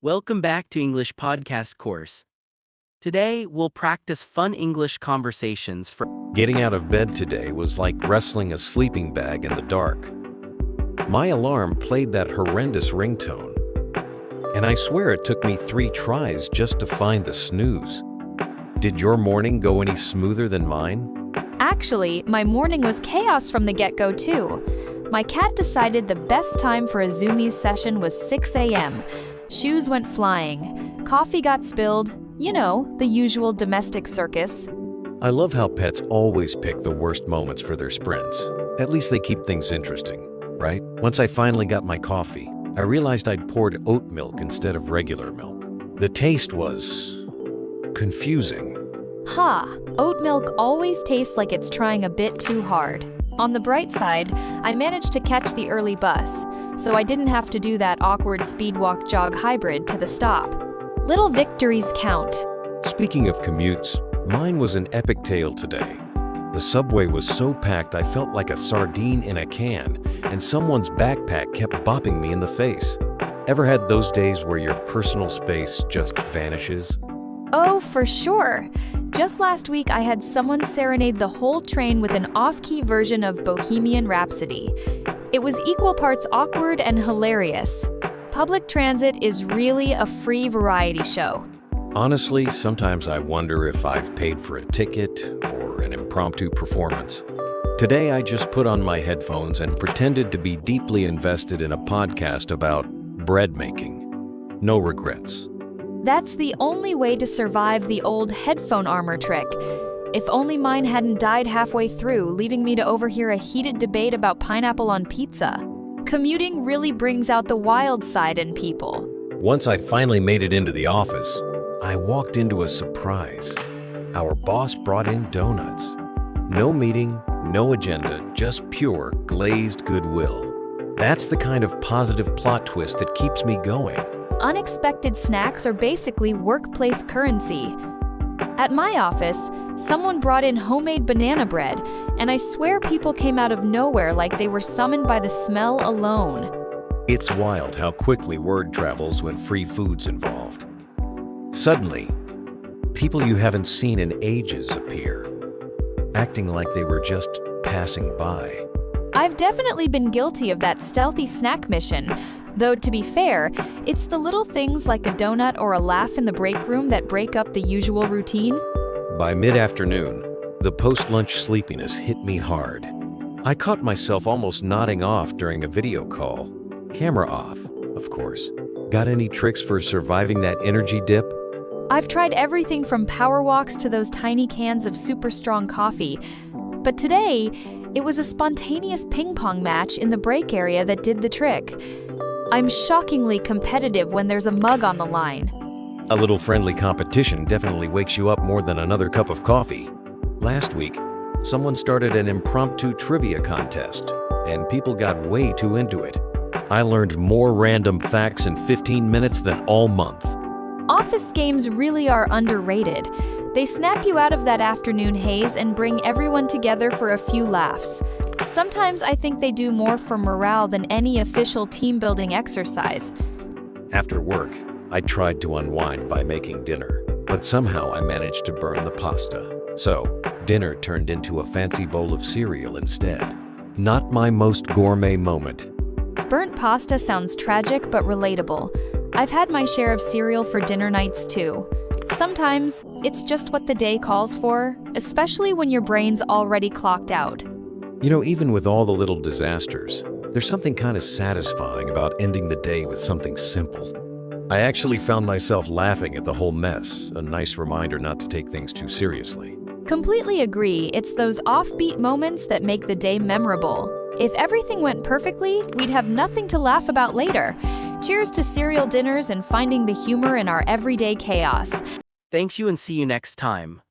Welcome back to English Podcast course. Today, we'll practice fun English conversations for Getting out of bed today was like wrestling a sleeping bag in the dark. My alarm played that horrendous ringtone, and I swear it took me 3 tries just to find the snooze. Did your morning go any smoother than mine? Actually, my morning was chaos from the get-go too. My cat decided the best time for a Zoomies session was 6 a.m. Shoes went flying. Coffee got spilled. You know, the usual domestic circus. I love how pets always pick the worst moments for their sprints. At least they keep things interesting, right? Once I finally got my coffee, I realized I'd poured oat milk instead of regular milk. The taste was confusing. Oat milk always tastes like it's trying a bit too hard. On the bright side, I managed to catch the early bus, so I didn't have to do that awkward speed walk jog hybrid to the stop. Little victories count. Speaking of commutes, mine was an epic tale today. The subway was so packed I felt like a sardine in a can, and someone's backpack kept bopping me in the face. Ever had those days where your personal space just vanishes? Oh, for sure. Just last week, I had someone serenade the whole train with an off-key version of Bohemian Rhapsody. It was equal parts awkward and hilarious. Public transit is really a free variety show. Honestly, sometimes I wonder if I've paid for a ticket or an impromptu performance. Today, I just put on my headphones and pretended to be deeply invested in a podcast about bread making. No regrets. That's the only way to survive the old headphone armor trick. If only mine hadn't died halfway through, leaving me to overhear a heated debate about pineapple on pizza. Commuting really brings out the wild side in people. Once I finally made it into the office, I walked into a surprise. Our boss brought in donuts. No meeting, no agenda, just pure glazed goodwill. That's the kind of positive plot twist that keeps me going. Unexpected snacks are basically workplace currency. At my office, someone brought in homemade banana bread, and I swear people came out of nowhere like they were summoned by the smell alone. It's wild how quickly word travels when free food's involved. Suddenly, people you haven't seen in ages appear, acting like they were just passing by. I've definitely been guilty of that stealthy snack mission, though to be fair, it's the little things like a donut or a laugh in the break room that break up the usual routine. By mid-afternoon, the post-lunch sleepiness hit me hard. I caught myself almost nodding off during a video call. Camera off, of course. Got any tricks for surviving that energy dip? I've tried everything from power walks to those tiny cans of super strong coffee. But today, it was a spontaneous ping pong match in the break area that did the trick. I'm shockingly competitive when there's a mug on the line. A little friendly competition definitely wakes you up more than another cup of coffee. Last week, someone started an impromptu trivia contest, and people got way too into it. I learned more random facts in 15 minutes than all month. Office games really are underrated. They snap you out of that afternoon haze and bring everyone together for a few laughs. Sometimes I think they do more for morale than any official team-building exercise. After work, I tried to unwind by making dinner, but somehow I managed to burn the pasta. So, dinner turned into a fancy bowl of cereal instead. Not my most gourmet moment. Burnt pasta sounds tragic but relatable. I've had my share of cereal for dinner nights too. Sometimes, it's just what the day calls for, especially when your brain's already clocked out. You know, even with all the little disasters, there's something kind of satisfying about ending the day with something simple. I actually found myself laughing at the whole mess, a nice reminder not to take things too seriously. Completely agree, it's those offbeat moments that make the day memorable. If everything went perfectly, we'd have nothing to laugh about later. Cheers to cereal dinners and finding the humor in our everyday chaos. Thanks you and see you next time.